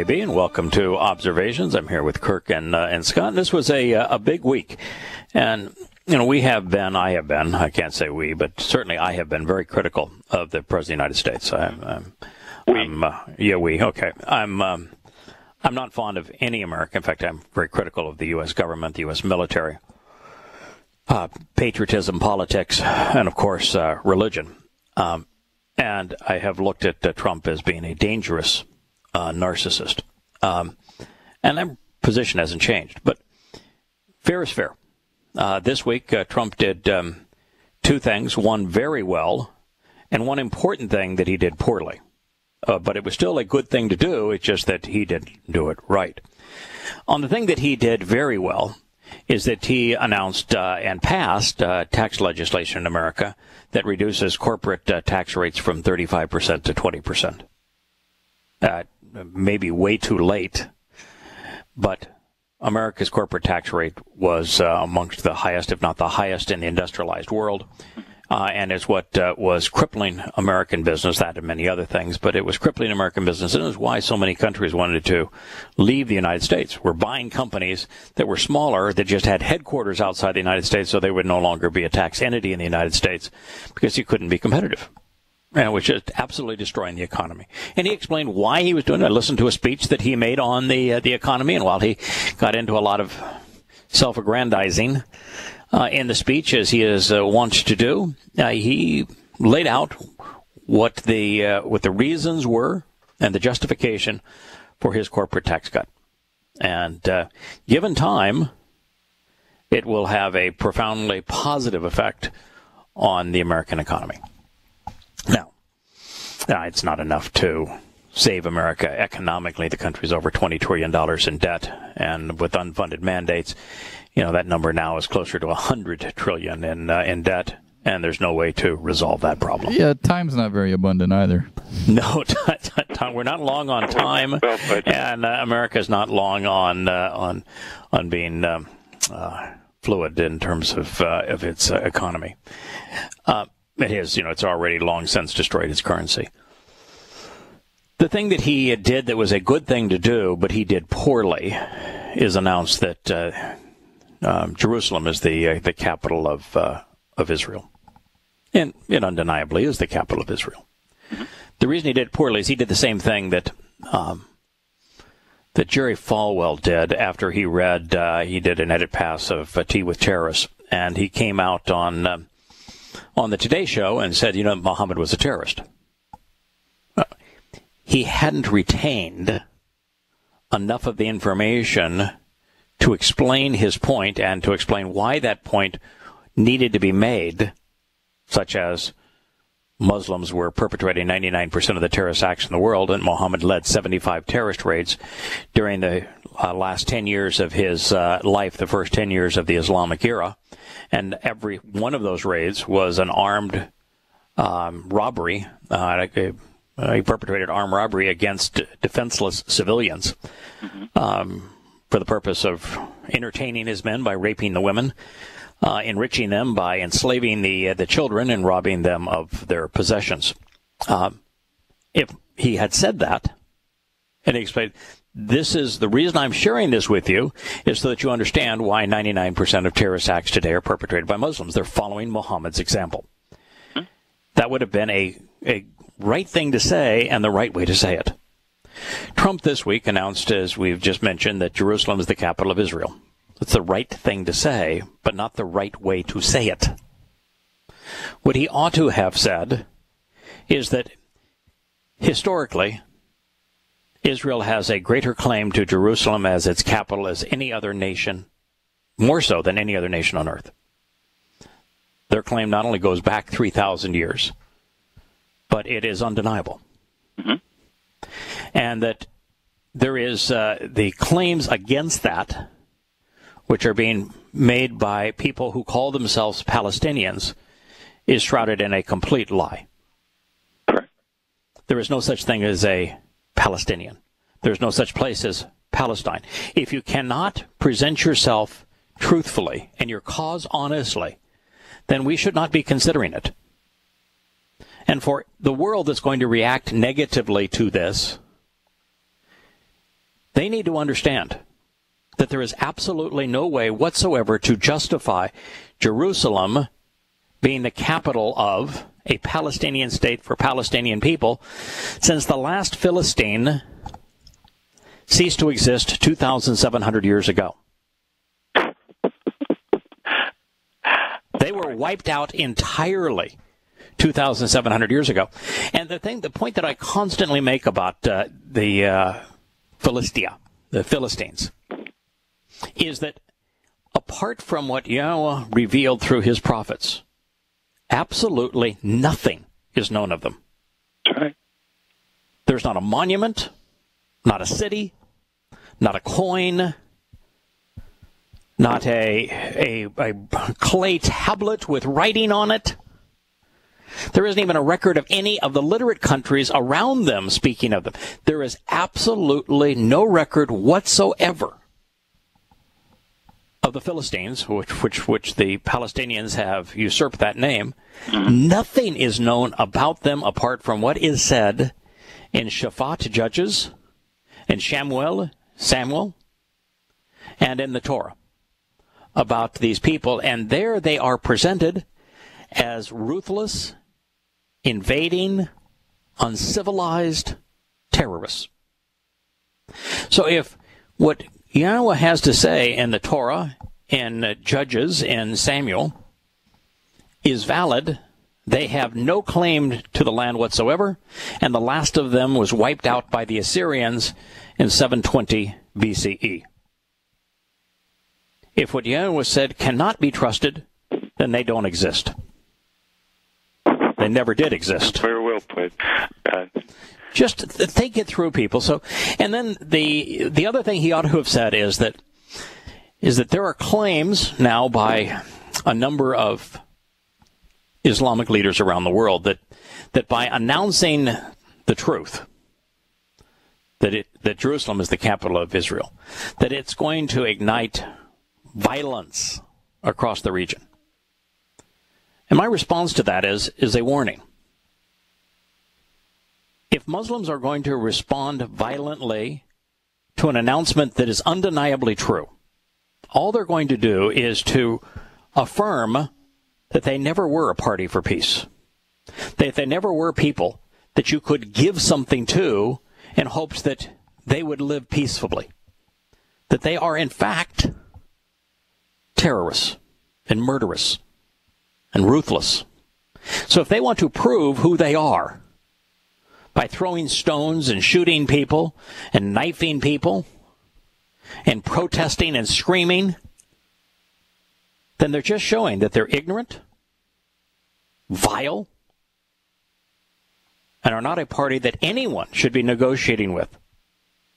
may be, and welcome to Observations. I'm here with Kirk and Scott. This was a big week, and I I can't say we, but certainly I have been very critical of the President of the United States. I'm not fond of any American. In fact, I'm very critical of the U.S. government, the U.S. military, patriotism, politics, and of course religion. And I have looked at Trump as being a dangerous narcissist. And that position hasn't changed. But fair is fair. This week, Trump did two things, one very well, and one important thing that he did poorly. But it was still a good thing to do. It's just that he didn't do it right. On the thing that he did very well is that he announced and passed tax legislation in America that reduces corporate tax rates from 35% to 20%. Maybe way too late, but America's corporate tax rate was amongst the highest, if not the highest, in the industrialized world. And it's what was crippling American business, that and many other things, but it was crippling American business, and it was why so many countries wanted to leave the United States. We're buying companies that were smaller, that just had headquarters outside the United States, so they would no longer be a tax entity in the United States because you couldn't be competitive. And it was just absolutely destroying the economy. And he explained why he was doing it. I listened to a speech that he made on the economy, and while he got into a lot of self-aggrandizing in the speech, as he is wont to do, he laid out what the reasons were and the justification for his corporate tax cut. And given time, it will have a profoundly positive effect on the American economy. Now, it's not enough to save America economically. The country's over $20 trillion in debt, and with unfunded mandates, that number now is closer to $100 trillion in debt, and there's no way to resolve that problem. Yeah, time's not very abundant either. No, we're not long on time, and America's not long on being fluid in terms of its economy. It is, it's already long since destroyed its currency. The thing that he did that was a good thing to do, but he did poorly, is announce that Jerusalem is the capital of Israel, and it undeniably is the capital of Israel. The reason he did poorly is he did the same thing that Jerry Falwell did after he read. He did an edit pass of Tea with Terrorists, and he came out on the Today Show and said, Muhammad was a terrorist. He hadn't retained enough of the information to explain his point and to explain why that point needed to be made, such as Muslims were perpetrating 99% of the terrorist acts in the world, and Muhammad led 75 terrorist raids during the last 10 years of his life, the first 10 years of the Islamic era. And every one of those raids was an armed robbery. He perpetrated armed robbery against defenseless civilians for the purpose of entertaining his men by raping the women, enriching them by enslaving the children, and robbing them of their possessions. If he had said that, and he explained, this is the reason I'm sharing this with you, is so that you understand why 99% of terrorist acts today are perpetrated by Muslims. They're following Muhammad's example. That would have been a right thing to say and the right way to say it. Trump this week announced, as we've just mentioned, that Jerusalem is the capital of Israel. It's the right thing to say, but not the right way to say it. What he ought to have said is that historically, Israel has a greater claim to Jerusalem as its capital as any other nation, more so than any other nation on earth. Their claim not only goes back 3,000 years, but it is undeniable. And that there is the claims against that, which are being made by people who call themselves Palestinians, is shrouded in a complete lie. Correct. There is no such thing as a Palestinian. There's no such place as Palestine. If you cannot present yourself truthfully and your cause honestly, then we should not be considering it. And for the world that's going to react negatively to this, They need to understand that there is absolutely no way whatsoever to justify Jerusalem being the capital of a Palestinian state for Palestinian people since the last Philistine ceased to exist 2,700 years ago. They were wiped out entirely 2,700 years ago. And the point that I constantly make about the Philistines, is that apart from what Yahowah revealed through his prophets, absolutely nothing is known of them. That's right. There's not a monument, not a city, not a coin, not a clay tablet with writing on it. There isn't even a record of any of the literate countries around them speaking of them. There is absolutely no record whatsoever of the Philistines, which the Palestinians have usurped that name. Nothing is known about them apart from what is said in Shaphat, Judges, in Samuel, and in the Torah about these people. And there they are presented as ruthless, invading, uncivilized terrorists. So if what Yahowah has to say in the Torah, in Judges, in Samuel, is valid, they have no claim to the land whatsoever, and the last of them was wiped out by the Assyrians in 720 BCE. If what Yahowah said cannot be trusted, then they don't exist. They never did exist. Very well put. Just think it through, people. So, and then the other thing he ought to have said is that there are claims now by a number of Islamic leaders around the world that by announcing the truth, that Jerusalem is the capital of Israel, that it's going to ignite violence across the region. And my response to that is a warning. If Muslims are going to respond violently to an announcement that is undeniably true, all they're going to do is to affirm that they never were a party for peace. That they never were people that you could give something to in hopes that they would live peacefully. That they are, in fact, terrorists and murderous and ruthless. So if they want to prove who they are by throwing stones and shooting people and knifing people and protesting and screaming, then they're just showing that they're ignorant, vile, and are not a party that anyone should be negotiating with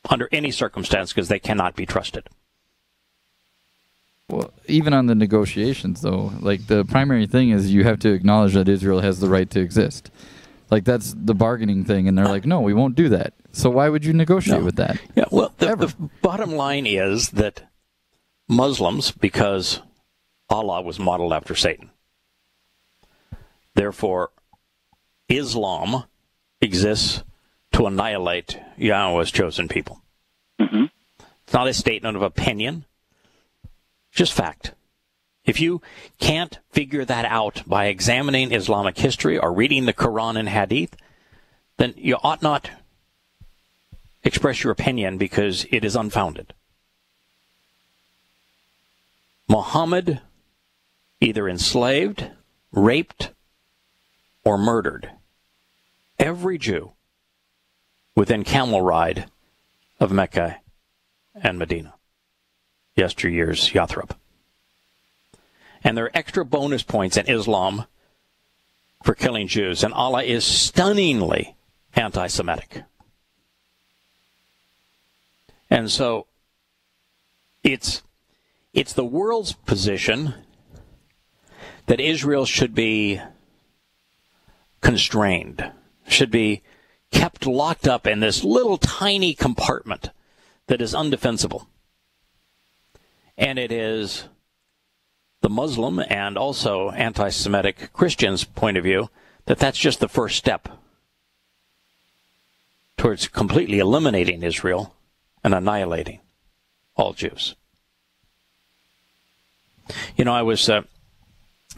under any circumstance, because they cannot be trusted. Well, even on the negotiations, though, like the primary thing is you have to acknowledge that Israel has the right to exist. Like that's the bargaining thing, and they're like, no, we won't do that. So why would you negotiate with that? Yeah, well, the bottom line is that Muslims, because Allah was modeled after Satan, therefore Islam exists to annihilate Yahowah's chosen people. Mm-hmm. It's not a statement of opinion, just fact. If you can't figure that out by examining Islamic history or reading the Quran and Hadith, then you ought not express your opinion because it is unfounded. Muhammad either enslaved, raped, or murdered every Jew within camel ride of Mecca and Medina, yesteryear's Yathrib. And there are extra bonus points in Islam for killing Jews, and Allah is stunningly anti-Semitic. And so it's the world's position that Israel should be constrained, should be kept locked up in this little tiny compartment that is undefensible. And it is the Muslim and also anti-Semitic Christians' point of view that that's just the first step towards completely eliminating Israel and annihilating all Jews. You know, I was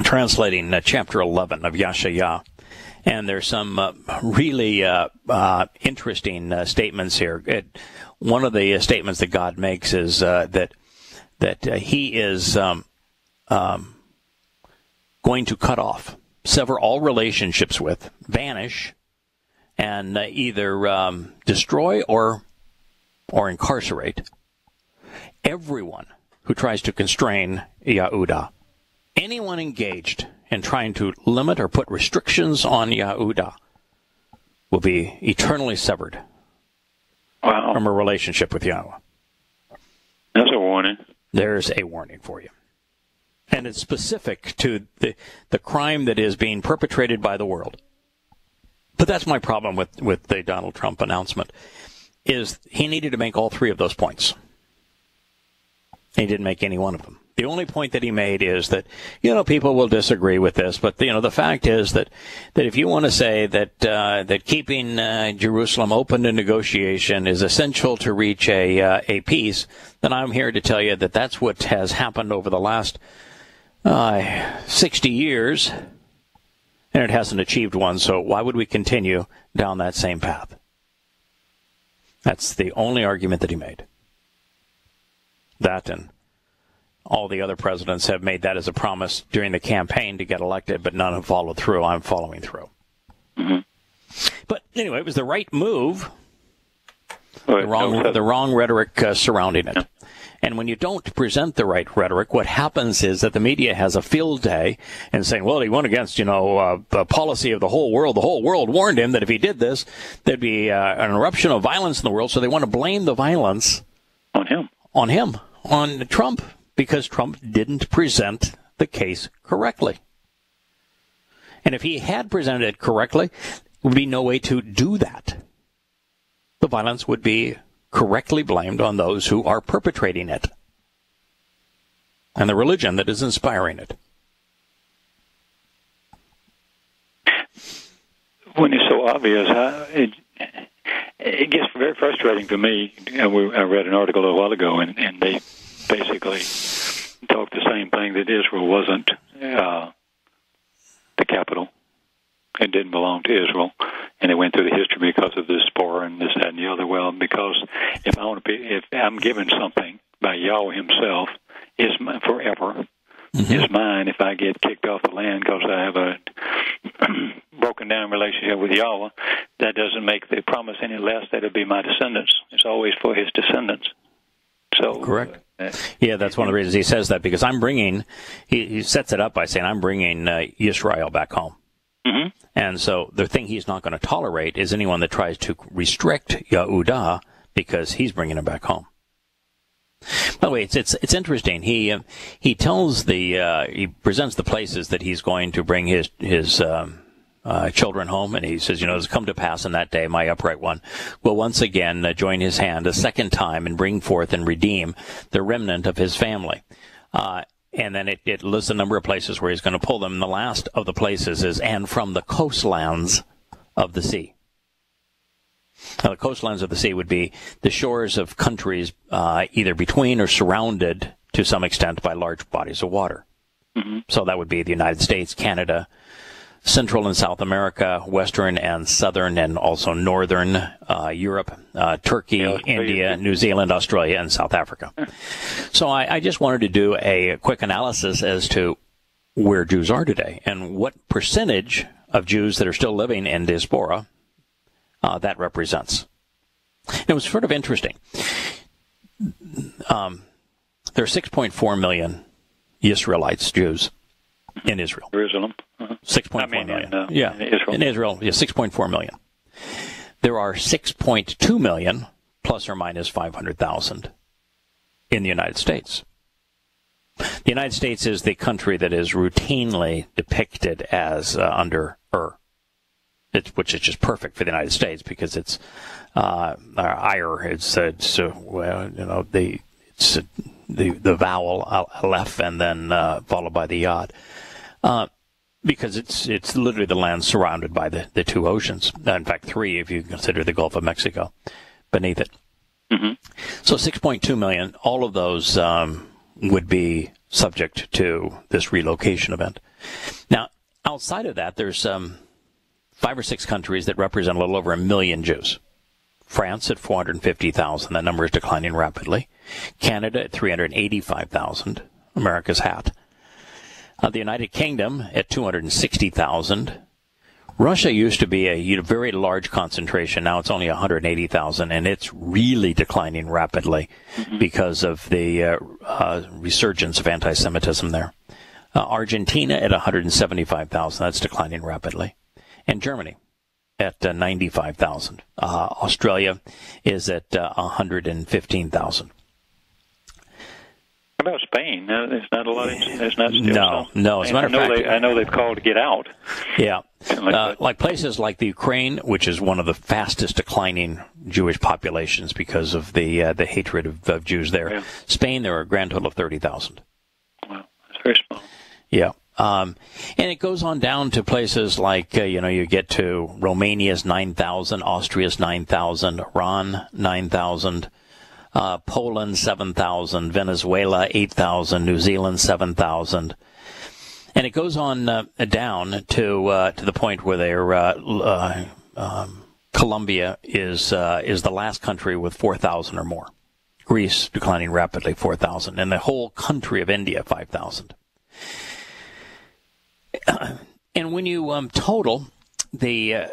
translating chapter 11 of Yahowah, and there's some really interesting statements here. One of the statements that God makes is that he is going to cut off, sever all relationships with, vanish, and either destroy or incarcerate everyone who tries to constrain Yahowah. Anyone engaged in trying to limit or put restrictions on Yahowah will be eternally severed from a relationship with Yahweh. That's a warning. There's a warning for you. And it's specific to the crime that is being perpetrated by the world. But that's my problem with the Donald Trump announcement, is he needed to make all three of those points. He didn't make any one of them. The only point that he made is that, people will disagree with this, but, the fact is that if you want to say that keeping Jerusalem open to negotiation is essential to reach a peace, then I'm here to tell you that that's what has happened over the last 60 years, and it hasn't achieved one, so why would we continue down that same path? That's the only argument that he made. That and all the other presidents have made that as a promise during the campaign to get elected, but none have followed through. I'm following through. Mm-hmm. But anyway, it was the right move, the wrong rhetoric surrounding it. Yeah. And when you don't present the right rhetoric, what happens is that the media has a field day and saying, well, he went against, the policy of the whole world. The whole world warned him that if he did this, there'd be an eruption of violence in the world. So they want to blame the violence on Trump, because Trump didn't present the case correctly. And if he had presented it correctly, there would be no way to do that. The violence would be correctly blamed on those who are perpetrating it and the religion that is inspiring it. When it's so obvious, it gets very frustrating for me. I read an article a while ago, and they basically talked the same thing, that Israel wasn't the capital. It didn't belong to Israel. And they went through the history because of this spore and this, that, and the other. Well, because if I'm given something by Yahweh himself, it's forever. Mm-hmm. It's mine if I get kicked off the land because I have a broken down relationship with Yahweh. That doesn't make the promise any less that it'll be my descendants. It's always for his descendants. So correct. Yeah, that's one of the reasons he says that, because he sets it up by saying, I'm bringing Israel back home. Mm-hmm. And so the thing he's not going to tolerate is anyone that tries to restrict Yahowah, because he's bringing him back home. By the way, it's interesting. He tells he presents the places that he's going to bring his children home, and he says, it's come to pass in that day, my upright one will once again join his hand a second time and bring forth and redeem the remnant of his family. And then it lists a number of places where he's going to pull them. And the last of the places is, and from the coastlands of the sea. Now, the coastlands of the sea would be the shores of countries either between or surrounded to some extent by large bodies of water. Mm-hmm. So that would be the United States, Canada, Central and South America, Western and Southern and also Northern Europe, Turkey, India, New Zealand, Australia, and South Africa. So I just wanted to do a quick analysis as to where Jews are today and what percentage of Jews that are still living in diaspora that represents. It was sort of interesting. There are 6.4 million Israelites, Jews, in Israel. Jerusalem. 6.4 million. In Israel, 6.4 million. There are 6.2 million, plus or minus 500,000, in the United States. The United States is the country that is routinely depicted as under which is just perfect for the United States, because it's the vowel aleph and then followed by the yod. Because it's literally the land surrounded by the two oceans. In fact, three, if you consider the Gulf of Mexico beneath it. Mm-hmm. So 6.2 million, all of those would be subject to this relocation event. Now, outside of that, there's 5 or 6 countries that represent a little over 1 million Jews. France at 450,000. That number is declining rapidly. Canada at 385,000. America's hat. The United Kingdom at 260,000. Russia used to be a very large concentration. Now it's only 180,000, and it's really declining rapidly because of the resurgence of anti-Semitism there. Argentina at 175,000. That's declining rapidly. And Germany at 95,000. Australia is at 115,000. How about Spain? There's not a lot. There's not still. No. As a matter of fact, I know they've called to get out. Yeah, like places like the Ukraine, which is one of the fastest declining Jewish populations because of the hatred of Jews there. Yeah. Spain, there are a grand total of 30,000. Wow, that's very small. Yeah. And it goes on down to places like, you get to Romania's 9,000, Austria's 9,000, Iran 9,000, Poland 7,000, Venezuela 8,000, New Zealand 7,000. And it goes on down to the point where Colombia is the last country with 4,000 or more. Greece declining rapidly, 4,000. And the whole country of India, 5,000. And when you total the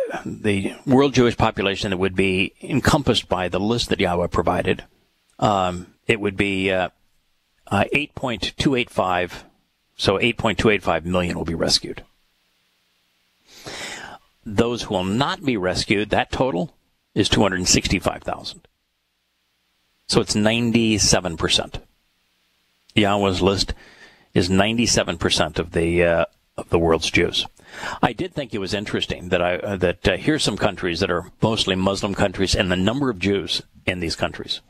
world Jewish population that would be encompassed by the list that Yahowah provided, it would be 8.285. So 8.285 million will be rescued. Those who will not be rescued, that total is 265,000. So it's 97%. Yahowah's list is 97% of the world's Jews. I did think it was interesting that here's some countries that are mostly Muslim countries and the number of Jews in these countries.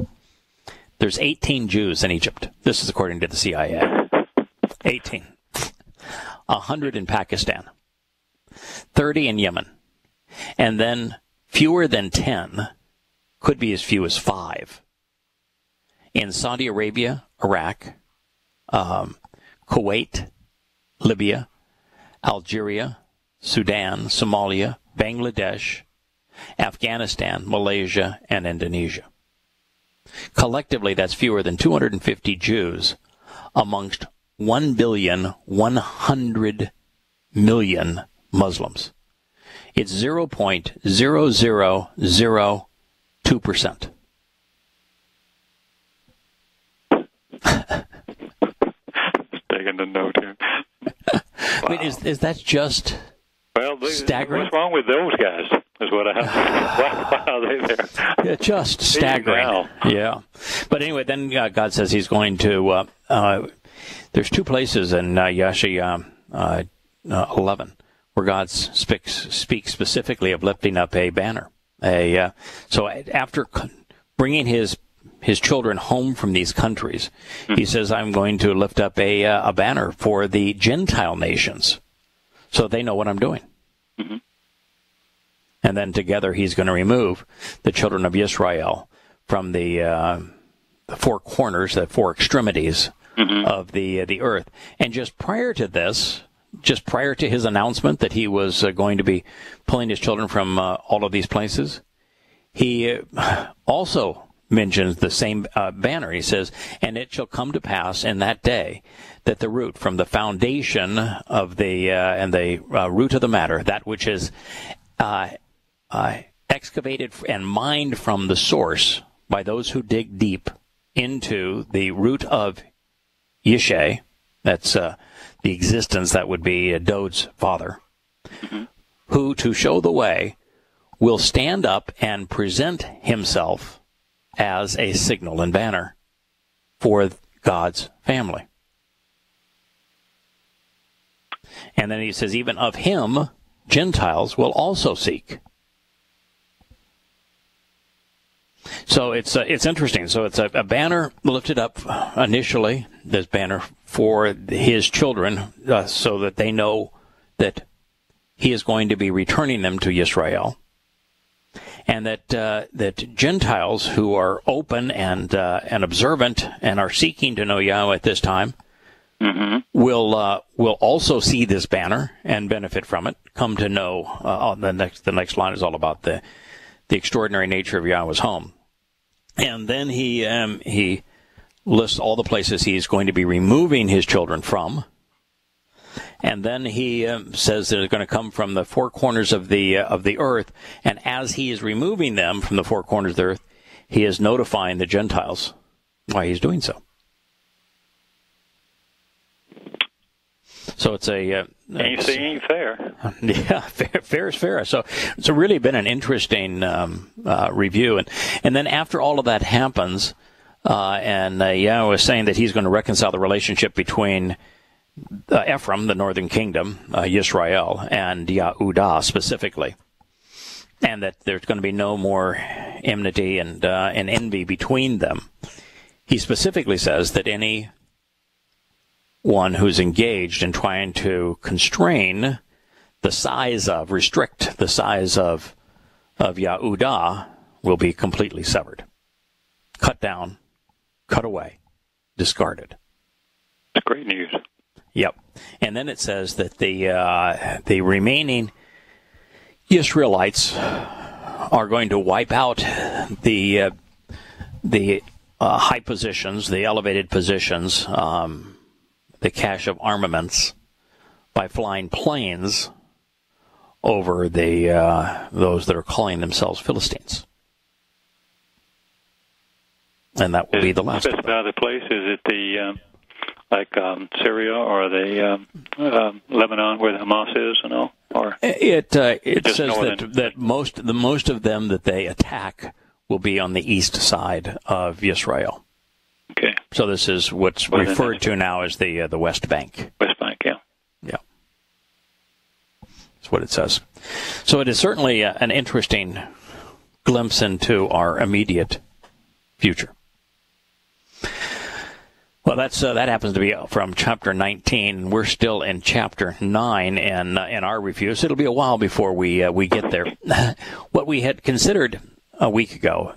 There's 18 Jews in Egypt. This is according to the CIA. 18. 100 in Pakistan. 30 in Yemen. And then fewer than 10, could be as few as 5, in Saudi Arabia, Iraq, Kuwait, Libya, Algeria, Sudan, Somalia, Bangladesh, Afghanistan, Malaysia, and Indonesia. Collectively, that's fewer than 250 Jews amongst 1,100,000,000 Muslims. It's 0.0002%. Taking the note here. Wow. I mean, is that just staggering? What's wrong with those guys? Is what why are they there? Yeah, just staggering. Yeah. But anyway, then God says He's going to. There's 2 places in Yahowah 11 where God speaks specifically of lifting up a banner. So after bringing His children home from these countries, He says, I'm going to lift up a banner for the Gentile nations so they know what I'm doing. Mm-hmm. And then together He's going to remove the children of Israel from the 4 corners, the 4 extremities of the earth. And just prior to this, just prior to His announcement that He was going to be pulling His children from all of these places, He also mentions the same banner. He says, and it shall come to pass in that day that the root from the foundation of the root of the matter, that which is excavated and mined from the source by those who dig deep into the root of Yishay, that's the existence that would be Dod's father, who, to show the way, will stand up and present himself as a signal and banner for God's family. And then he says, even of him, Gentiles will also seek. So it's interesting. So it's a banner lifted up initially, this banner for His children, so that they know that He is going to be returning them to Israel. and that Gentiles who are open and observant and are seeking to know Yahweh at this time will also see this banner and benefit from it. Come to know. The next line is all about the extraordinary nature of Yahweh's home, and then he lists all the places he's going to be removing his children from. And then he says that it's going to come from the four corners of the earth. And as he is removing them from the four corners of the earth, he is notifying the Gentiles why he's doing so. So it's a ain't fair. Yeah, fair is fair. So it's really been an interesting review. And then after all of that happens, and Yahweh is saying that he's going to reconcile the relationship between Ephraim, the northern kingdom, Yisrael, and Yahowah specifically, and that there's going to be no more enmity and envy between them. He specifically says that any one who's engaged in trying to restrict the size of Yahowah will be completely severed, cut down, cut away, discarded. That's great news. Yep. And then it says that the remaining Israelites are going to wipe out the high positions, the elevated positions, the cache of armaments, by flying planes over those that are calling themselves Philistines. And that will be the last. Specify the place. Is it the Syria or the Lebanon where the Hamas is, and all? Or it says that most of them that they attack will be on the east side of Israel. Okay. So this is what's referred to now as the West Bank. West Bank, yeah. Yeah. That's what it says. So it is certainly an interesting glimpse into our immediate future. Well, that happens to be from chapter 19. We're still in chapter 9 in our review, so it'll be a while before we get there. What we had considered a week ago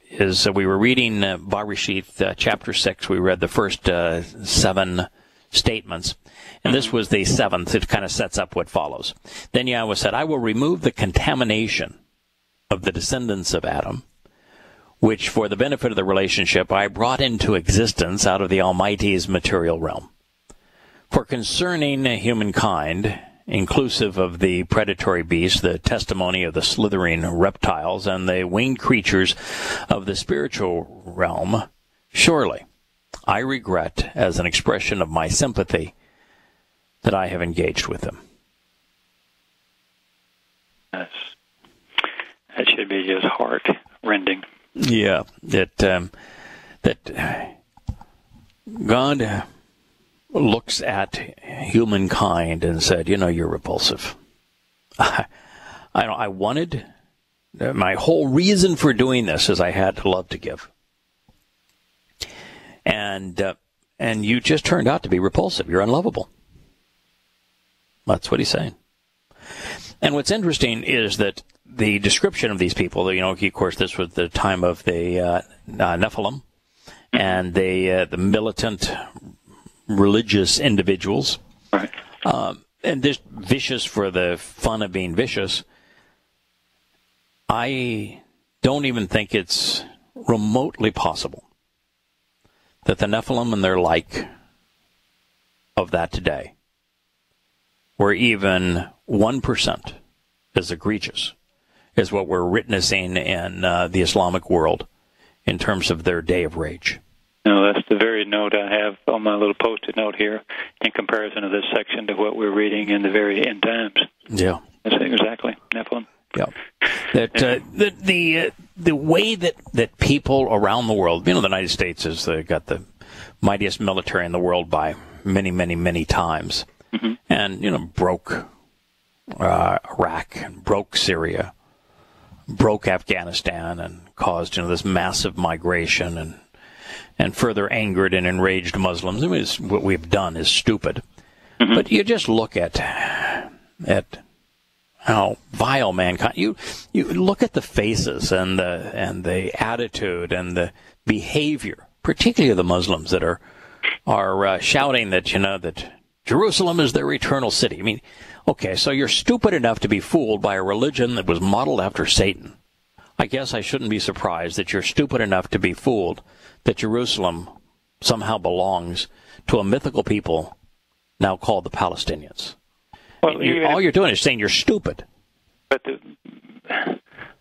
is we were reading Bereshith chapter 6. We read the first 7 statements, and this was the 7th. It kind of sets up what follows. Then Yahweh said, "I will remove the contamination of the descendants of Adam, which for the benefit of the relationship I brought into existence out of the Almighty's material realm. For concerning humankind, inclusive of the predatory beasts, the testimony of the slithering reptiles, and the winged creatures of the spiritual realm, surely I regret, as an expression of my sympathy, that I have engaged with them." That should be just heart-rending. Yeah, that God looks at humankind and said, "You're repulsive." I wanted, my whole reason for doing this is I had love to give, and you just turned out to be repulsive. You're unlovable. That's what he's saying. And what's interesting is that the description of these people, of course, this was the time of the Nephilim and the militant religious individuals, right? And just vicious for the fun of being vicious. I don't even think it's remotely possible that the Nephilim and their like of that today were even 1% as egregious as what we're witnessing in the Islamic world in terms of their day of rage. No, that's the very note I have on my little Post-it note here in comparison to this section to what we're reading in the very end times. Yeah. That's exactly, Nephilim. Yeah. That the way that people around the world, the United States has got the mightiest military in the world by many, many, many times, and broke Iraq, and broke Syria, broke Afghanistan, and caused this massive migration and further angered and enraged Muslims. I mean, what we've done is stupid. But you just look at how vile mankind. You look at the faces and the attitude and the behavior, particularly of the Muslims that are shouting that that Jerusalem is their eternal city. I mean, okay, so you're stupid enough to be fooled by a religion that was modeled after Satan. I guess I shouldn't be surprised that you're stupid enough to be fooled that Jerusalem somehow belongs to a mythical people now called the Palestinians. Well, all you're doing is saying you're stupid. But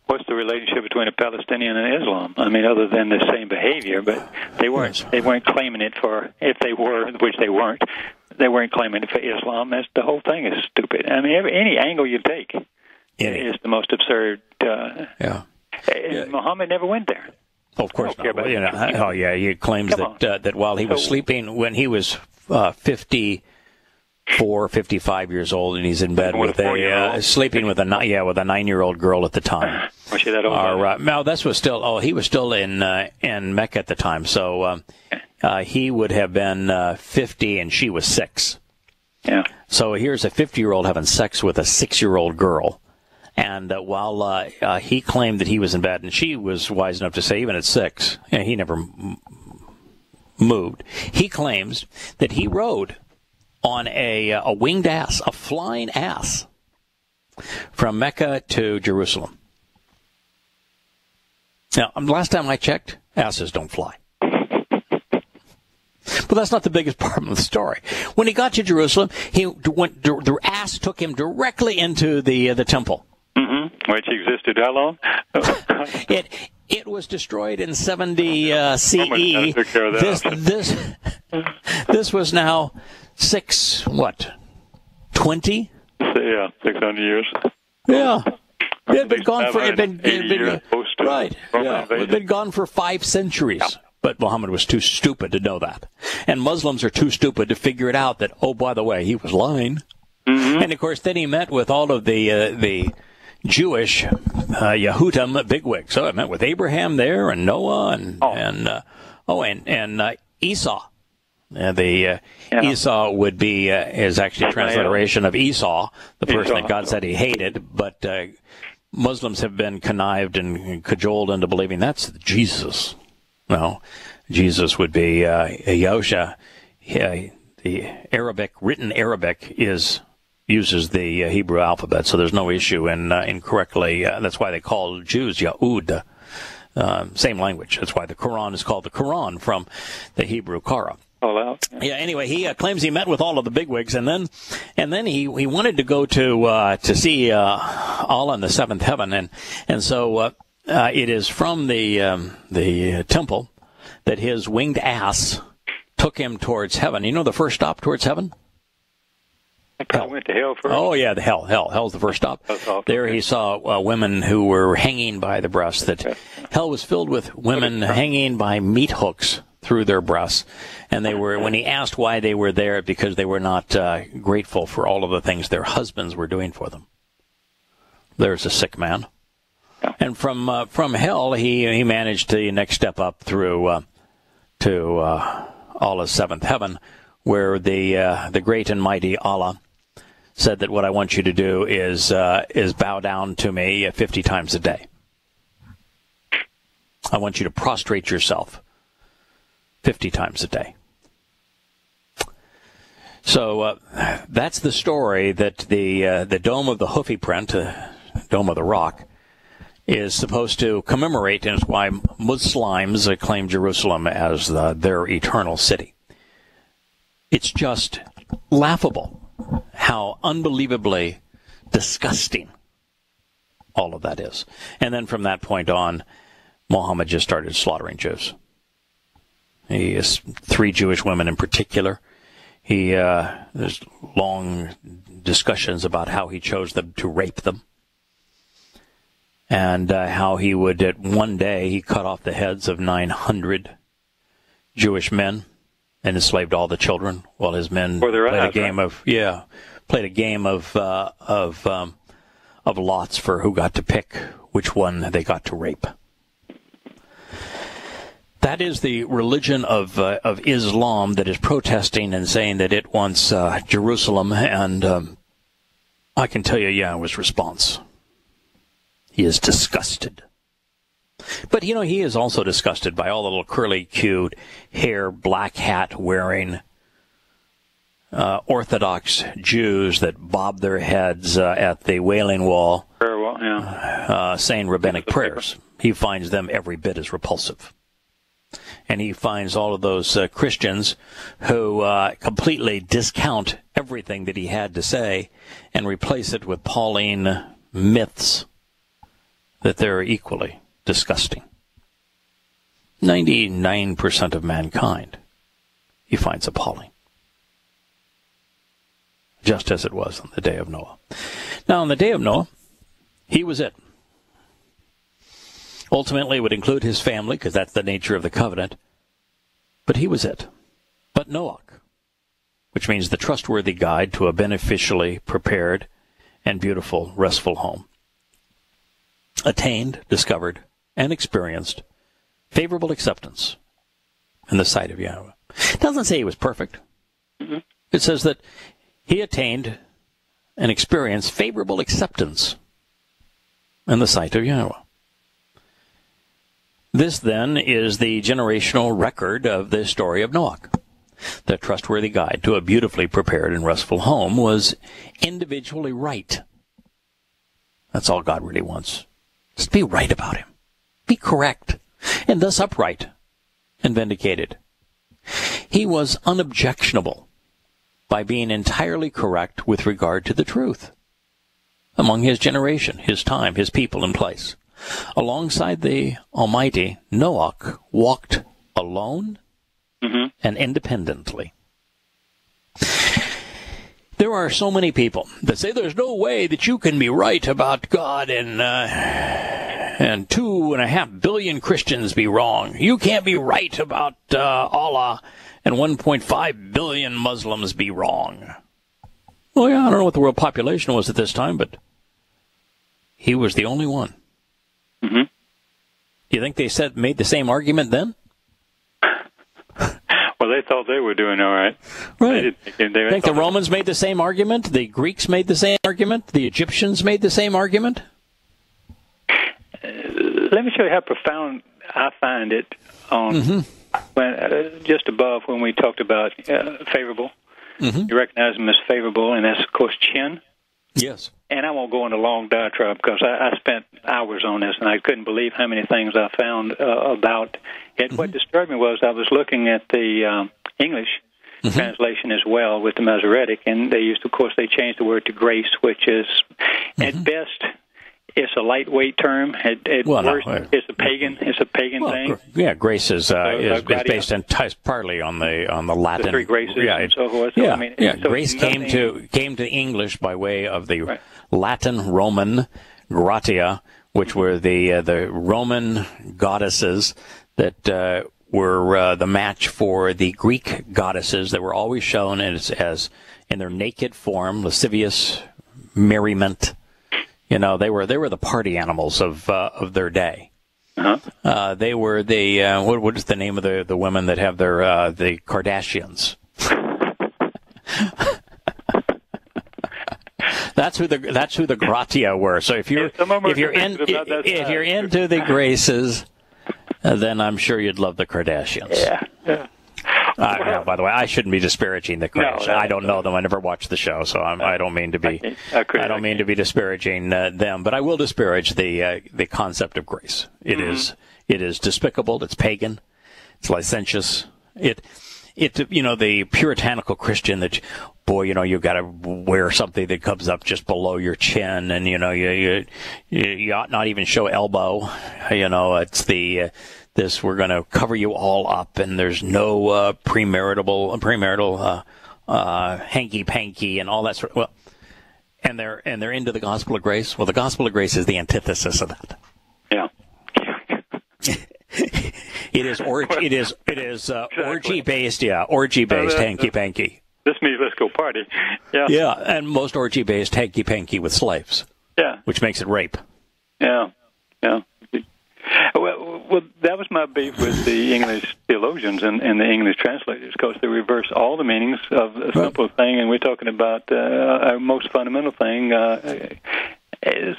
what's the relationship between a Palestinian and Islam? I mean, other than the same behavior, but they weren't claiming it for, if they were, which they weren't claiming it for Islam. The whole thing is stupid. I mean, any angle you take is the most absurd. Muhammad never went there. Oh, of course not. Well, he claims that while he was sleeping, when he was 54, 55 years old, and he's in bed with sleeping with a 9-year-old girl at the time. Was she that old? No, this was still. Oh, he was still in Mecca at the time, so he would have been 50, and she was 6. Yeah. So here's a 50-year-old having sex with a 6-year-old girl. And while he claimed that he was in bed, and she was wise enough to say, even at 6, he never moved. He claims that he rode on a winged ass, a flying ass, from Mecca to Jerusalem. Now, last time I checked, asses don't fly. But that's not the biggest part of the story. When he got to Jerusalem, the ass took him directly into the temple. Which existed how long? It was destroyed in 70 CE. This was now 20? Yeah, 600 years. Yeah. It had been gone for it had been gone for 5 centuries. Yeah. But Muhammad was too stupid to know that. And Muslims are too stupid to figure it out that, oh, by the way, he was lying. Mm-hmm. And of course then he met with all of the Jewish Yahudim bigwigs. So it met with Abraham there, and Noah, and Esau. Esau would be is actually a transliteration of Esau, the person that God said he hated. But Muslims have been connived and cajoled into believing that's Jesus. No, Jesus would be Yahusha. The written Arabic uses the Hebrew alphabet, so there's no issue in incorrectly. That's why they call Jews Yahud. Same language. That's why the Quran is called the Quran from the Hebrew Kara. Yeah. Anyway, he claims he met with all of the bigwigs, and then he wanted to go to see Allah in the seventh heaven, and so it is from the temple that his winged ass took him towards heaven. You know the first stop towards heaven? I probably went to hell first. Oh, yeah, hell's the first stop. There he saw women who were hanging by the breasts. That hell was filled with women hanging by meat hooks through their breasts. And they were, when he asked why they were there, because they were not grateful for all of the things their husbands were doing for them. There's a sick man. And from hell, he managed to next step up through to Allah's seventh heaven, where the great and mighty Allah said that what I want you to do is bow down to me 50 times a day. I want you to prostrate yourself 50 times a day. So that's the story that the Dome of the Hoofy print, Dome of the Rock, is supposed to commemorate, and it's why Muslims claim Jerusalem as their eternal city. It's just laughable how unbelievably disgusting all of that is. And then from that point on, Muhammad just started slaughtering Jews. He is 3 Jewish women in particular. There's long discussions about how he chose them to rape them. And how he would, at one day, he cut off the heads of 900 Jewish men and enslaved all the children, while his men played a game of lots for who got to pick which one they got to rape. That is the religion of Islam that is protesting and saying that it wants Jerusalem and I can tell you Yahowah's response. He is disgusted. But, he is also disgusted by all the little curly, cute hair, black hat wearing Orthodox Jews that bob their heads at the Wailing Wall, saying rabbinic prayers. He finds them every bit as repulsive. And he finds all of those Christians who completely discount everything that he had to say and replace it with Pauline myths, that they're equally disgusting. 99% of mankind he finds appalling, just as it was on the day of Noah. Now, on the day of Noah, he was it. Ultimately, it would include his family, because that's the nature of the covenant. But he was it. But Noah, which means the trustworthy guide to a beneficially prepared and beautiful, restful home, attained, discovered, and experienced favorable acceptance in the sight of Yahowah. It doesn't say he was perfect. Mm-hmm. It says that he attained and experienced favorable acceptance in the sight of Yahowah. This, then, is the generational record of the story of Noah. The trustworthy guide to a beautifully prepared and restful home was individually right. That's all God really wants. Just be right about him. Be correct, and thus upright and vindicated. He was unobjectionable by being entirely correct with regard to the truth among his generation, his time, his people, and place. Alongside the Almighty, Noah walked alone and independently. There are so many people that say there's no way that you can be right about God and 2.5 billion Christians be wrong. You can't be right about Allah and 1.5 billion Muslims be wrong. Well, yeah, I don't know what the world population was at this time, but he was the only one. Mm-hmm. You think they made the same argument then? Well, they thought they were doing all right. Right. Think the Romans made the same argument? The Greeks made the same argument? The Egyptians made the same argument? Let me show you how profound I find it on just above when we talked about favorable. Mm-hmm. You recognize them as favorable, and that's, of course, chin. Yes. And I won't go into a long diatribe because I spent hours on this, and I couldn't believe how many things I found about it. Mm-hmm. What disturbed me was I was looking at the English translation as well with the Masoretic, and they changed the word to grace, which is, at best, it's a lightweight term. At worst, it's a pagan thing. Grace is based partly on the Latin. The three graces and so forth. So, grace came to English by way of the Latin Roman gratia, which were the Roman goddesses that were the match for the Greek goddesses that were always shown as in their naked form, lascivious merriment. They were the party animals of their day. Uh-huh. They were the what is the name of the women that have their the Kardashians? That's who the gratia were. So if you're into the graces, then I'm sure you'd love the Kardashians. Yeah. By the way, I shouldn't be disparaging the Kardashians. No, I don't know them. I never watched the show, so I don't mean to be. I don't mean to be disparaging them, but I will disparage the concept of grace. It is despicable. It's pagan. It's licentious. The puritanical Christian that, you got to wear something that comes up just below your chin, and you ought not even show elbow. It's we're going to cover you all up, and there's no premarital hanky panky and all that sort of. Well, and they're into the gospel of grace. Well, the gospel of grace is the antithesis of that. Yeah. It is orgy based. Yeah, orgy based hanky panky. This means let's go party. Yeah. Yeah, and most orgy based hanky panky with slaves. Yeah. Which makes it rape. Yeah. Yeah. Well, that was my beef with the English theologians and the English translators, because they reverse all the meanings of a simple thing, and we're talking about our most fundamental thing.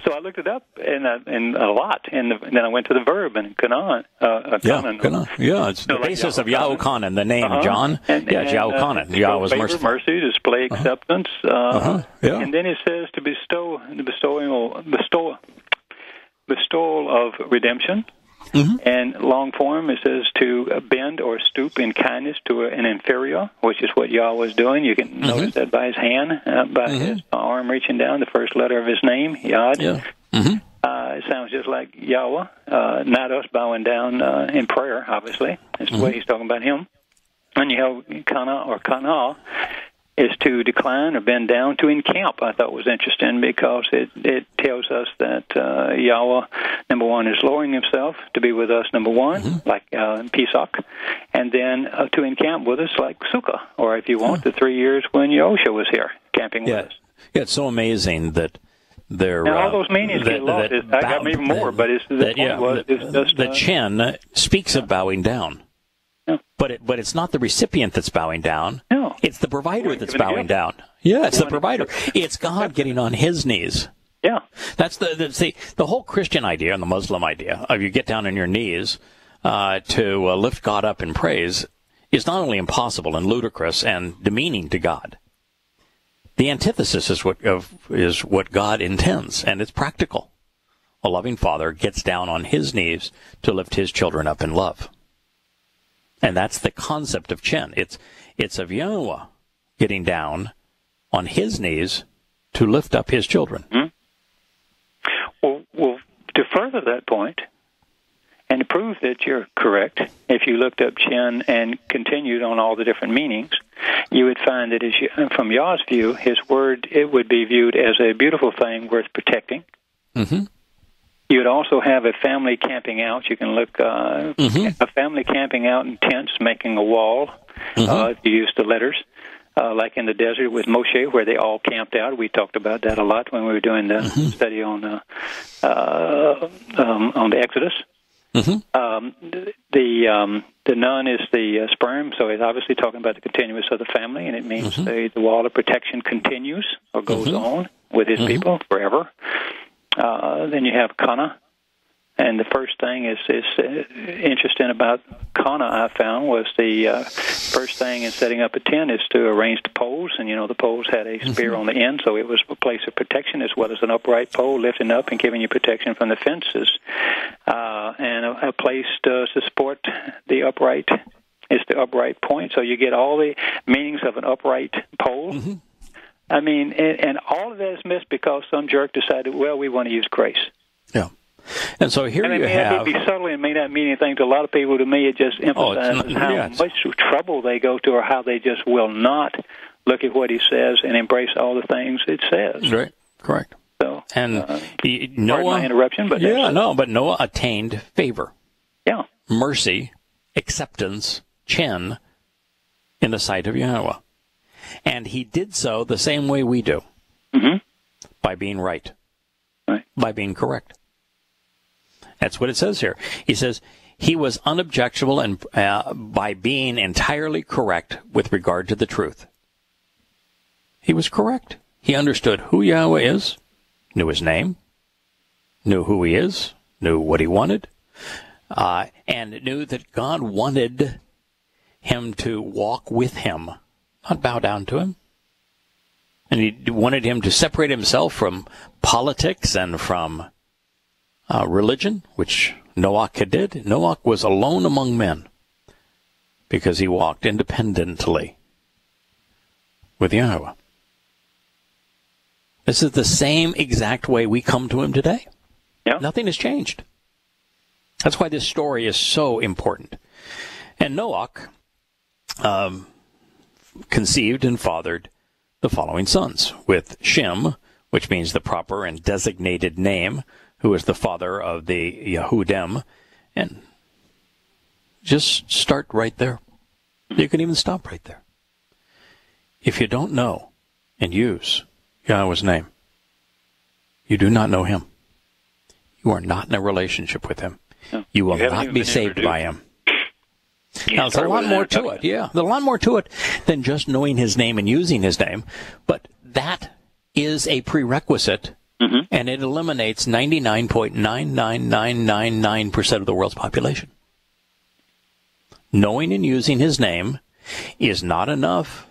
So I looked it up and a lot, and then I went to the verb and kanan. Kanan. Yeah, it's the basis of Yahowah Kanan, the name John. Yahowah Kanan. Yahweh's merciful. Mercy, display acceptance, and then it says to bestowal of redemption. And long form, it says to bend or stoop in kindness to an inferior, which is what Yahweh was doing. You can notice that by his hand, by his arm reaching down, the first letter of his name, Yod. It sounds just like Yahweh, not us bowing down in prayer, obviously. That's the way he's talking about him. And you have kana or kana is to decline or bend down, to encamp. I thought was interesting because it tells us that Yahweh, number one, is lowering himself to be with us, number one, like Pesach, and then to encamp with us like Sukkah, or if you want, the 3 years when Yahushua was here, camping with us. Yeah, it's so amazing that they're... Now, all those meanings get lost. I got even more, but the Chen speaks of bowing down. No. But it's not the recipient that's bowing down. No. It's the provider that's bowing down. Yeah, it's the provider. It's God getting on his knees. Yeah. That's the whole Christian idea and the Muslim idea of you get down on your knees to lift God up in praise is not only impossible and ludicrous and demeaning to God. The antithesis is what God intends, and it's practical. A loving father gets down on his knees to lift his children up in love. And that's the concept of Chen. It's of Yahowah getting down on his knees to lift up his children. Well, to further that point, and to prove that you're correct, if you looked up Chen and continued on all the different meanings, you would find that from Yah's view, his word, it would be viewed as a beautiful thing worth protecting. You would also have a family camping out. You can look a family camping out in tents, making a wall. If you use the letters, like in the desert with Moshe, where they all camped out. We talked about that a lot when we were doing the study on the Exodus. The nun is the sperm, so it's obviously talking about the continuous of the family, and it means the wall of protection continues or goes on with his people forever. Then you have Kana, and the first thing is interesting about Kana I found was the first thing in setting up a tent is to arrange the poles, and the poles had a spear on the end, so it was a place of protection as well as an upright pole lifting up and giving you protection from the fences, and a place to support the upright is the upright point, so you get all the meanings of an upright pole. I mean, and all of that is missed because some jerk decided, well, we want to use grace. Yeah. And so here you have... It may be subtle and may not mean anything to a lot of people. To me, it just emphasizes how much trouble they go to, or how they just will not look at what he says and embrace all the things it says. Right. Correct. So, and Noah... Pardon my interruption, but... but Noah attained favor. Yeah. Mercy, acceptance, Chen, in the sight of Yahowah. And he did so the same way we do, by being right, by being correct. That's what it says here. He says he was unobjectionable and by being entirely correct with regard to the truth. He was correct. He understood who Yahweh is, knew his name, knew who he is, knew what he wanted, and knew that God wanted him to walk with him, not bow down to him. And he wanted him to separate himself from politics and from religion, which Noah did. Noah was alone among men because he walked independently with Yahowah. This is the same exact way we come to him today. Yeah. Nothing has changed. That's why this story is so important. And Noah conceived and fathered the following sons, with Shem, which means the proper and designated name, who is the father of the Yehudim. And just start right there. You can even stop right there. If you don't know and use Yahweh's name, you do not know him. You are not in a relationship with him. No. You will You haven't not even be been saved by introduced. him. Now, there's a lot more to it. Yeah, there's a lot more to it than just knowing his name and using his name. But that is a prerequisite, and it eliminates 99.99999% of the world's population. Knowing and using his name is not enough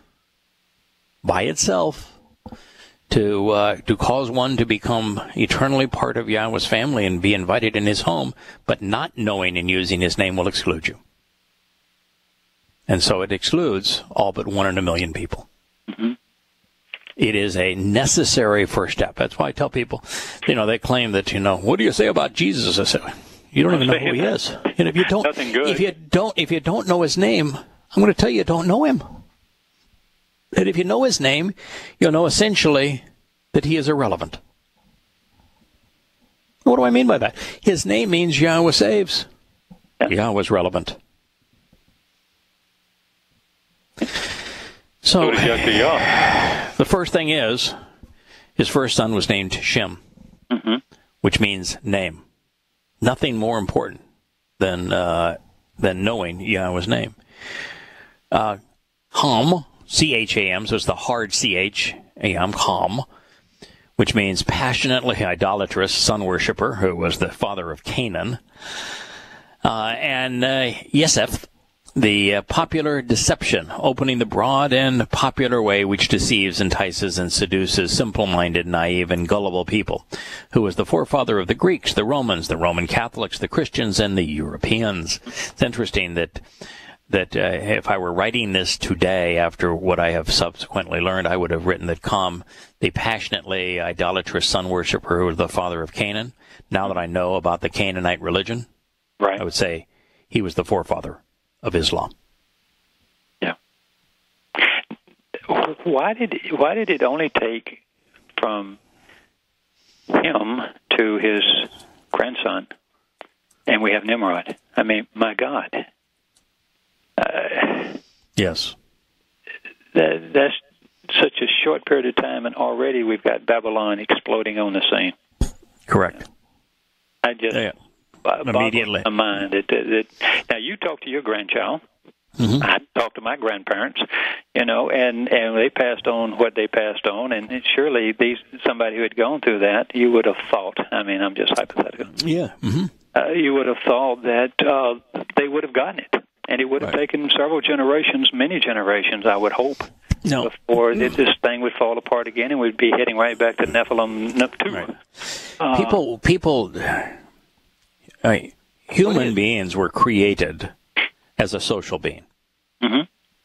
by itself to cause one to become eternally part of Yahweh's family and be invited in his home, but not knowing and using his name will exclude you. And so it excludes all but 1 in a million people. It is a necessary first step. That's why I tell people, they claim that, what do you say about Jesus? I say, you don't even know who he is. And if you don't, Nothing good. if you don't know his name, I'm going to tell you don't know him. And if you know his name, you'll know essentially that he is irrelevant. What do I mean by that? His name means Yahweh saves. Yeah. Yahweh's relevant. So does Yah. the first thing is, his first son was named Shem, which means name. Nothing more important than knowing Yahweh's name. Ham, C-H-A-M, so it's the hard C-H-A-M, Ham, which means passionately idolatrous sun worshiper, who was the father of Canaan. And Yesef, the popular deception, opening the broad and popular way which deceives, entices, and seduces simple-minded, naive, and gullible people, who was the forefather of the Greeks, the Romans, the Roman Catholics, the Christians, and the Europeans. It's interesting that if I were writing this today after what I have subsequently learned, I would have written that Ham, the passionately idolatrous sun worshiper who was the father of Canaan. Now that I know about the Canaanite religion, Right. I would say he was the forefather of Islam. Yeah. Why did it only take from him to his grandson, and we have Nimrod? I mean, my God. Yes. That's such a short period of time, and already we've got Babylon exploding on the scene. Correct. I just Immediately. my mind. That now you talk to your grandchild. I talked to my grandparents, and they passed on what they passed on, and surely somebody who had gone through that, you would have thought. I mean, I'm just hypothetical. Yeah. You would have thought that they would have gotten it. And it would have taken several generations, many generations, I would hope, before this thing would fall apart again, and we'd be heading right back to Nephilim. Human beings were created as a social being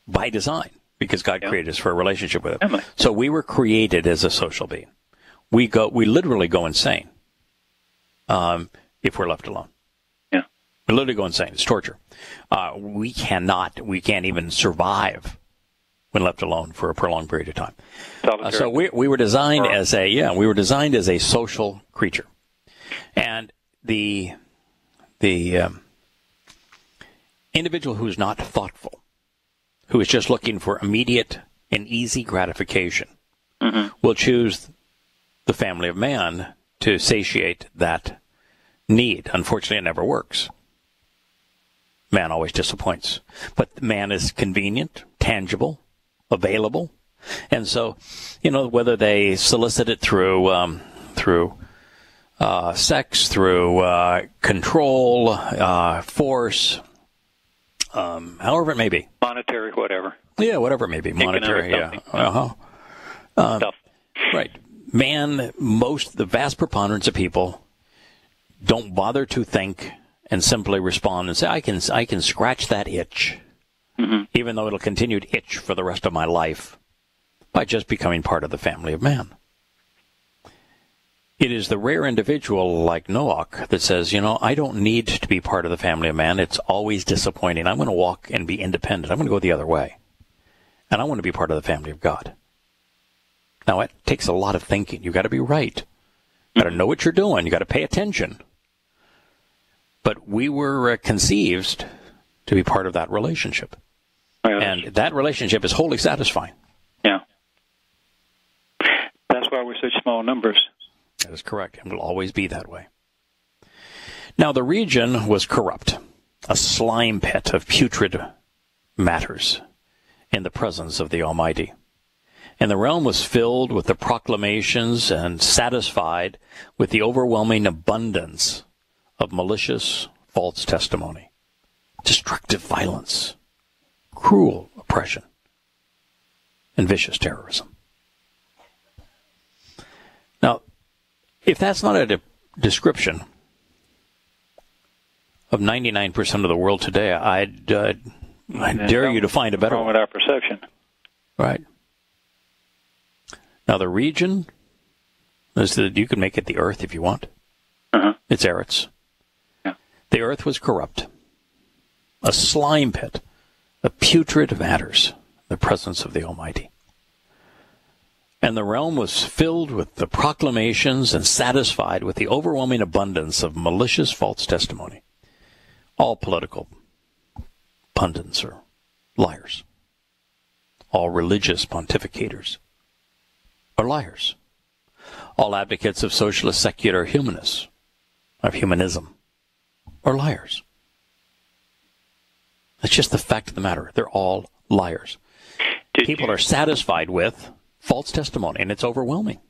by design, because God created us for a relationship with Him. So we were created as a social being. We literally go insane if we're left alone. We literally go insane. It's torture. We can't even survive when left alone for a prolonged period of time. So we were designed as a social creature. And the individual who's not thoughtful, who is just looking for immediate and easy gratification, will choose the family of man to satiate that need. Unfortunately, it never works. Man always disappoints. But man is convenient, tangible, available. And so, whether they solicit it through sex, through control, force, however it may be. Monetary, whatever. Yeah, whatever it may be. Monetary, yeah. Right. Man, the vast preponderance of people don't bother to think and simply respond and say, I can scratch that itch, even though it'll continue to itch for the rest of my life, by just becoming part of the family of man. It is the rare individual like Noach that says, I don't need to be part of the family of man. It's always disappointing. I'm going to walk and be independent. I'm going to go the other way. And I want to be part of the family of God. Now, it takes a lot of thinking. You've got to be right. You've got to know what you're doing. You've got to pay attention. But we were conceived to be part of that relationship. And that relationship is wholly satisfying. Yeah. That's why we're such small numbers. That is correct. And will always be that way. Now, the region was corrupt, a slime pit of putrid matters in the presence of the Almighty. And the realm was filled with the proclamations and satisfied with the overwhelming abundance of malicious false testimony, destructive violence, cruel oppression, and vicious terrorism. Now, if that's not a description of 99% of the world today, I dare you to find a better one. With our perception. Right. Now, the region, you can make it the earth if you want. Uh-huh. It's Eretz. Yeah. The earth was corrupt, a slime pit of putrid matters in the presence of the Almighty. And the realm was filled with the proclamations and satisfied with the overwhelming abundance of malicious false testimony. All political pundits are liars. All religious pontificators are liars. All advocates of socialist secular humanists, of humanism, are liars. That's just the fact of the matter. They're all liars. People are satisfied with false testimony, and it's overwhelming.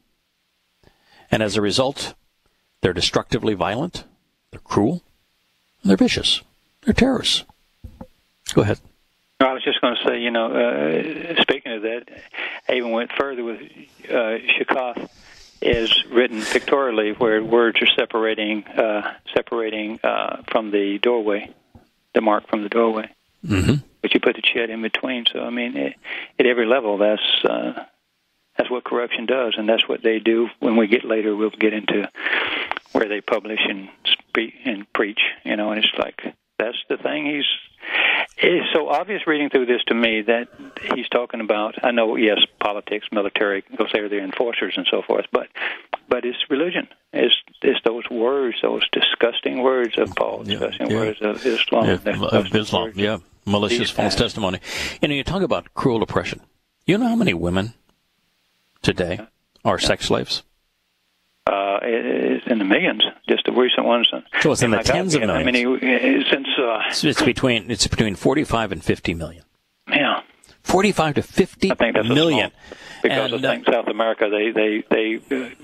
And as a result, they're destructively violent, they're cruel, and they're vicious. They're terrorists. Go ahead. I was just going to say, speaking of that, I even went further with Shakath is written pictorially where words are separating from the doorway, the mark from the doorway. Mm-hmm. But you put the chet in between. So, I mean, at every level, that's what corruption does, and that's what they do. When we get later, we'll get into where they publish and speak and preach, and it's like that's the thing. It's so obvious reading through this to me that he's talking about. I know, yes, politics, military, because they're the enforcers and so forth, but it's religion. It's those words, those disgusting words of Paul, disgusting words of Islam. Of Islam, malicious false testimony. You talk about cruel oppression. You know how many women today are sex slaves? It's in the millions, just the recent ones. So it's in the tens of millions. I mean, It's between 45 and 50 million. Yeah. 45 to 50 I think that's million. Because I think South America, they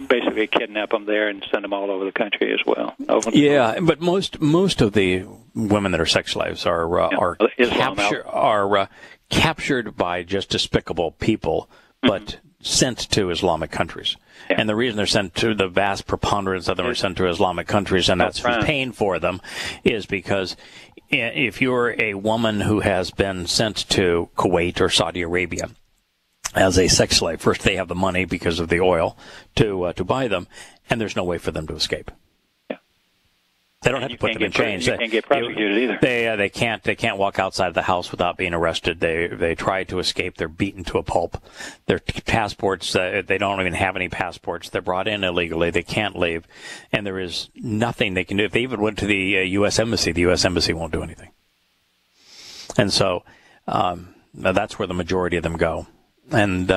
basically kidnap them there and send them all over the country as well. But most of the women that are sex slaves are captured by just despicable people, but sent to Islamic countries. Yeah. And the reason they're sent to, the vast preponderance of them are sent to Islamic countries, and that's who's paying for them, is because if you're a woman who has been sent to Kuwait or Saudi Arabia as a sex slave, first they have the money because of the oil to buy them, and there's no way for them to escape. They don't have to put them in chains. They can't get prosecuted either. They can't walk outside of the house without being arrested. They try to escape. They're beaten to a pulp. Their passports, they don't even have any passports. They're brought in illegally. They can't leave, and there is nothing they can do. If they even went to the U.S. Embassy, the U.S. Embassy won't do anything. And so that's where the majority of them go, and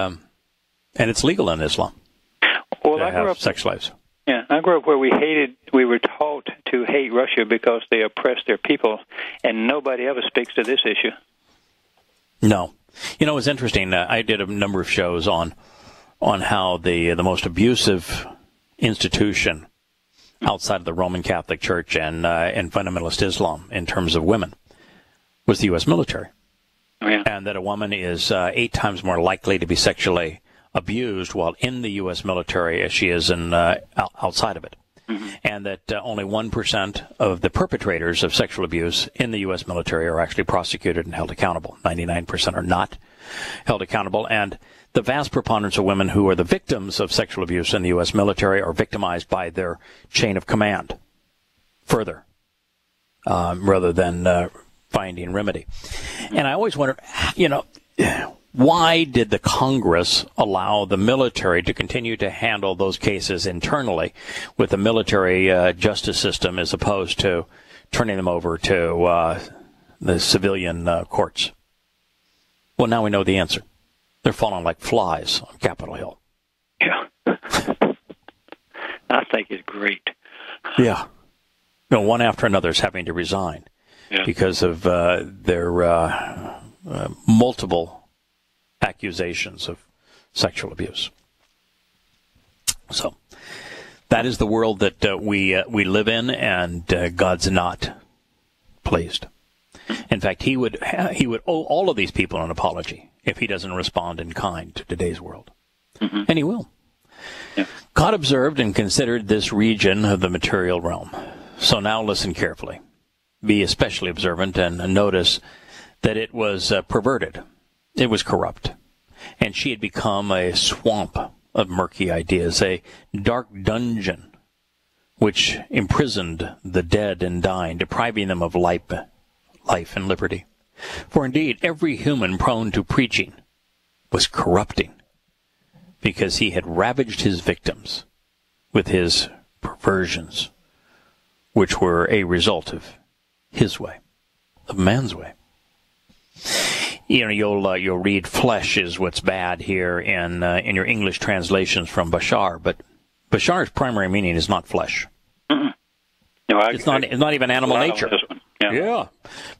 it's legal in Islam to have sex slaves. Yeah, I grew up where we were taught to hate Russia because they oppressed their people, and nobody ever speaks to this issue. No. It's interesting. I did a number of shows on how the most abusive institution outside of the Roman Catholic Church and fundamentalist Islam in terms of women was the U.S. military. Oh, yeah. And that a woman is 8 times more likely to be sexually abused while in the U.S. military as she is outside of it. Mm-hmm. And that only 1% of the perpetrators of sexual abuse in the U.S. military are actually prosecuted and held accountable. 99% are not held accountable. And the vast preponderance of women who are the victims of sexual abuse in the U.S. military are victimized by their chain of command further, rather than finding remedy. And I always wondered, why did the Congress allow the military to continue to handle those cases internally with the military justice system as opposed to turning them over to the civilian courts? Well, now we know the answer. They're falling like flies on Capitol Hill. Yeah. I think it's great. Yeah. one after another is having to resign because of their multiple accusations of sexual abuse. So that is the world that we live in, and God's not pleased. In fact, he would owe all of these people an apology if he doesn't respond in kind to today's world. Mm-hmm. And he will. Yeah. God observed and considered this region of the material realm. So now listen carefully. Be especially observant and notice that it was perverted. It was corrupt. And she had become a swamp of murky ideas, a dark dungeon which imprisoned the dead and dying, depriving them of life and liberty. For indeed, every human prone to preaching was corrupting, because he had ravaged his victims with his perversions, which were a result of his way, of man's way. You'll read flesh is what's bad here in your English translations from Bashar, but Bashar's primary meaning is not flesh. Mm-mm. No, it's not even animal nature. Yeah.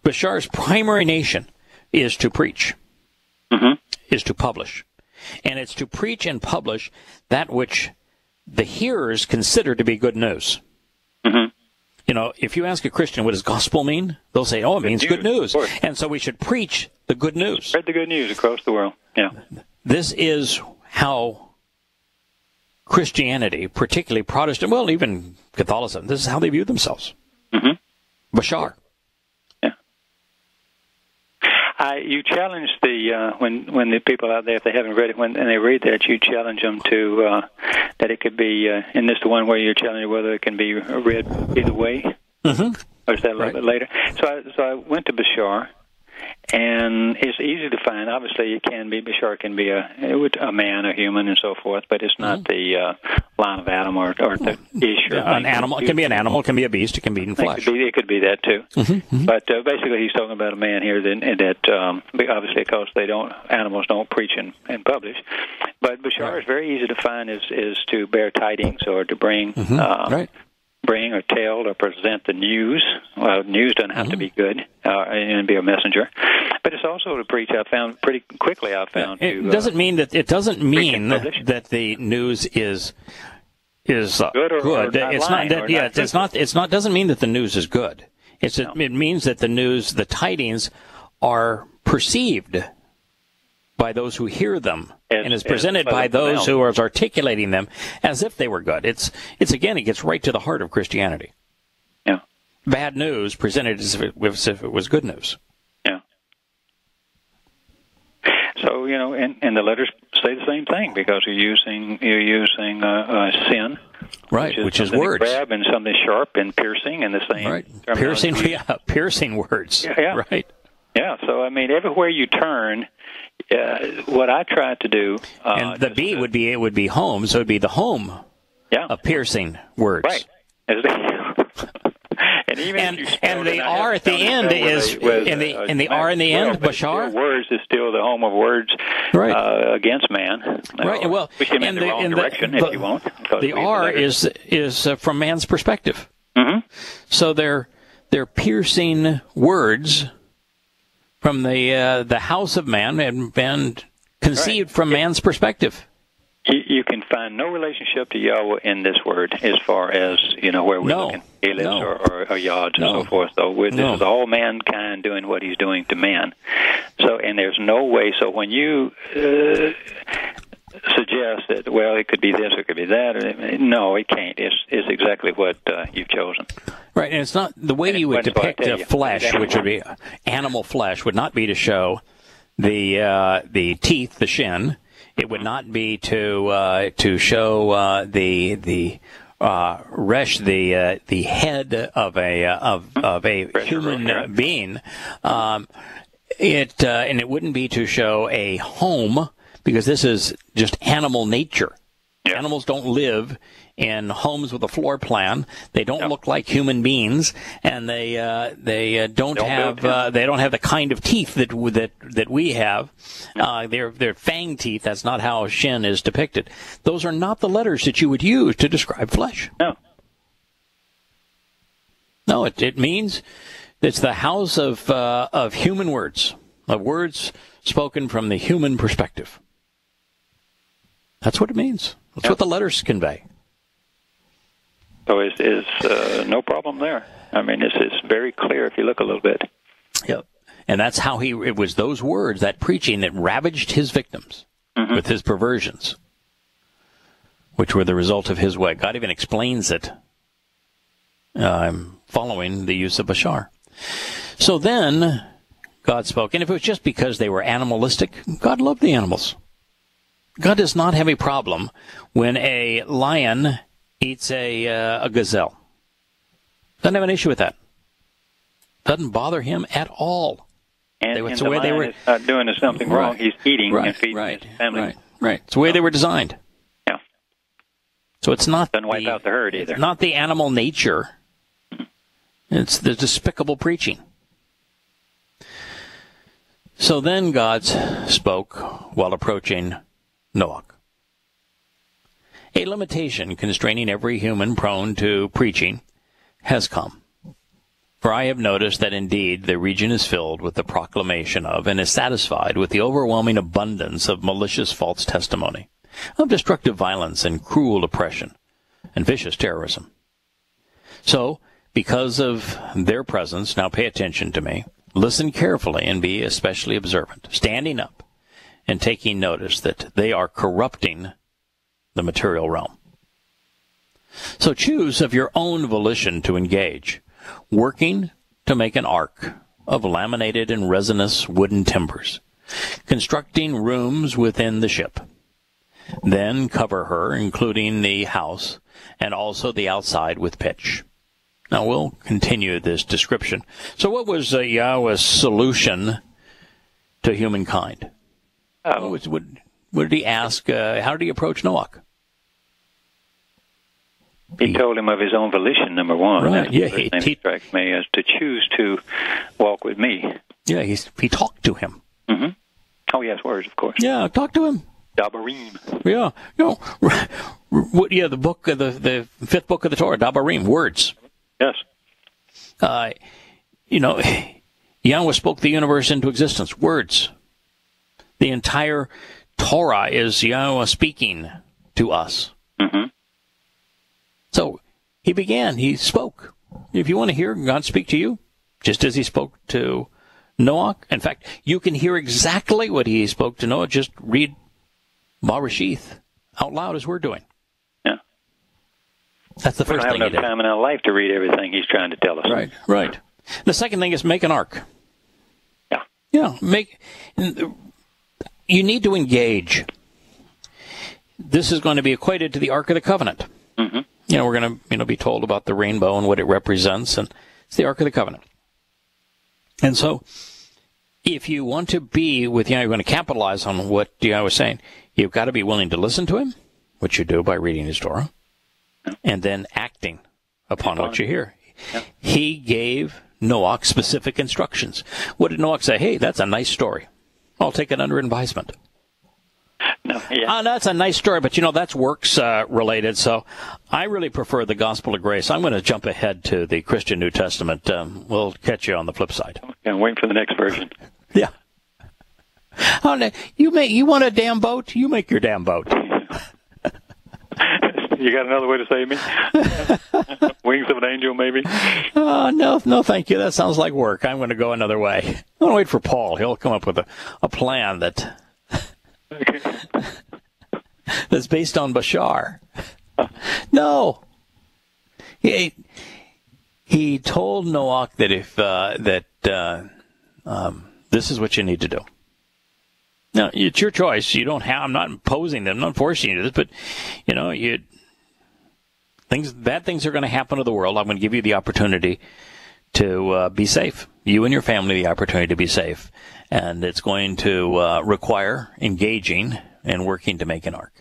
Bashar's primary nation is to preach, is to publish. And it's to preach and publish that which the hearers consider to be good news. Mm-hmm. If you ask a Christian, what does gospel mean? They'll say, it means good news. And so we should preach the good news. Spread the good news across the world. Yeah. This is how Christianity, particularly Protestant, well, even Catholicism, this is how they view themselves. Mm-hmm. Bashar. Yeah. You challenge when the people out there, if they haven't read it, when they read that, you challenge them to that it could be, and this is the one where you're challenging whether it can be read either way. Mm-hmm. Or is that a little bit later? So I went to Bashar, and it's easy to find. Obviously, Bashar can be a man, a human, and so forth, but it's not the line of Adam or the ish. An animal. It can be an animal. It can be a beast. It can be in flesh. It could be that too. Mm-hmm. But basically, he's talking about a man here that obviously, because animals don't preach and publish. But Bashar is very easy to find. Is to bear tidings or to bring. Bring or tell or present the news. Well, news doesn't have to be good and be a messenger, but it's also to preach. I found pretty quickly. It doesn't mean that the news is good. Or it's not that. Yeah, it's not. It's not. Doesn't mean that the news is good. It means that the tidings, are perceived by those who hear them, and is presented by those who are articulating them as if they were good. It's again, it gets right to the heart of Christianity. Yeah. Bad news presented as if it was good news. Yeah. So, and the letters say the same thing, because you're using sin. Right, which is words. Grab and something sharp and piercing, and the same. Right. Piercing words. Yeah. Right. Yeah, so, everywhere you turn, what I try to do... and the B would be home, so it would be the home of piercing words. Right. And the R at the end is... And the R in the end, Bashar? Words is still the home of words against man. Right, well... Push him in the wrong direction, if you want. The R is from man's perspective. Mm-hmm. So they're piercing words from the house of man and conceived from man's perspective. You can find no relationship to Yahowah in this word, as far as where we're looking, Elips or Yod and so forth. So this is all mankind doing what he's doing to man. So, and there's no way. So when you suggest that, it could be this or it could be that, no, it can't. It's exactly what you've chosen. Right, and it's not the way you would depict flesh, which would be animal flesh, would not be to show the teeth, the shin. It would not be to show the resh, the head of a human being. And it wouldn't be to show a home, because this is just animal nature. Yeah. Animals don't live in homes with a floor plan. They don't look like human beings, and they don't have the kind of teeth that we have. They're fang teeth. That's not how shin is depicted. Those are not the letters that you would use to describe flesh. No. No, it means it's the house of human words, of words spoken from the human perspective. That's what it means. That's what the letters convey. So is no problem there. I mean, it's very clear if you look a little bit. Yep. And that's how it was those words, that preaching, that ravaged his victims with his perversions, which were the result of his way. God even explains it following the use of Bashar. So then God spoke. And if it was just because they were animalistic, God loved the animals. God does not have a problem when a lion eats a gazelle. Doesn't have an issue with that. Doesn't bother him at all. And the way they were not doing something wrong. He's eating and feeding his family. Right. It's the way they were designed. Yeah. So it's not doesn't wipe out the herd either. It's not the animal nature. It's the despicable preaching. So then God spoke while approaching Noah. A limitation constraining every human prone to preaching has come. For I have noticed that indeed the region is filled with the proclamation of and is satisfied with the overwhelming abundance of malicious false testimony, of destructive violence and cruel oppression, and vicious terrorism. So, because of their presence, now pay attention to me, listen carefully and be especially observant, standing up and taking notice that they are corrupting the material realm. So choose of your own volition to engage, working to make an ark of laminated and resinous wooden timbers, constructing rooms within the ship. Then cover her, including the house, and also the outside with pitch. Now we'll continue this description. So what was Yahowah's solution to humankind? What did he ask? How did he approach Noah? He told him of his own volition, number one. Right. Yeah, he strikes me as to choose to walk with me. Yeah, he talked to him. Mm-hmm. Oh, yes, words, of course. Yeah, talk to him. Dabarim. Yeah, the book, the fifth book of the Torah, Dabarim, words. Yes. Yahowah spoke the universe into existence. Words. The entire Torah is Yahowah speaking to us. Mm-hmm. So he spoke. If you want to hear God speak to you, just as he spoke to Noah, in fact, you can hear exactly what he spoke to Noah. Just read Bereshith out loud as we're doing. Yeah. That's the first thing he did. We don't have enough time in our life to read everything he's trying to tell us. Right. The second thing is make an ark. Yeah. You need to engage. This is going to be equated to the Ark of the Covenant. Mm-hmm. We're going to be told about the rainbow and what it represents, and it's the Ark of the Covenant. And so, if you want to be with Yahowah, you're going to capitalize on what Yahowah was saying, you've got to be willing to listen to him, which you do by reading his Torah, and then acting upon what you hear. Yeah. He gave Noah specific instructions. What did Noah say? Hey, that's a nice story. I'll take it under advisement. No, yeah. That's a nice story, but that's works related, so I really prefer the Gospel of Grace. I'm going to jump ahead to the Christian New Testament. We'll catch you on the flip side. Okay, I'm waiting for the next version. Yeah. You want a damn boat? You make your damn boat. You got another way to say me? Wings of an angel, maybe? No, thank you. That sounds like work. I'm going to go another way. I'm going to wait for Paul. He'll come up with a plan that... Okay. That's based on Bashar. No. He told Noah that if this is what you need to do. Now, it's your choice. I'm not imposing them, I'm not forcing you to this, but bad things are going to happen to the world. I'm going to give you the opportunity to be safe. You and your family the opportunity to be safe. And it's going to require engaging and working to make an ark.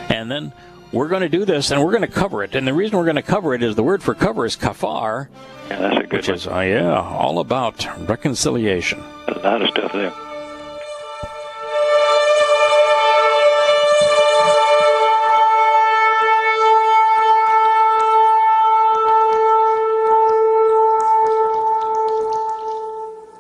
And then we're going to do this, and we're going to cover it. And the reason we're going to cover it is the word for cover is kafar. Yeah, that's a good one. Which is, all about reconciliation. A lot of stuff there.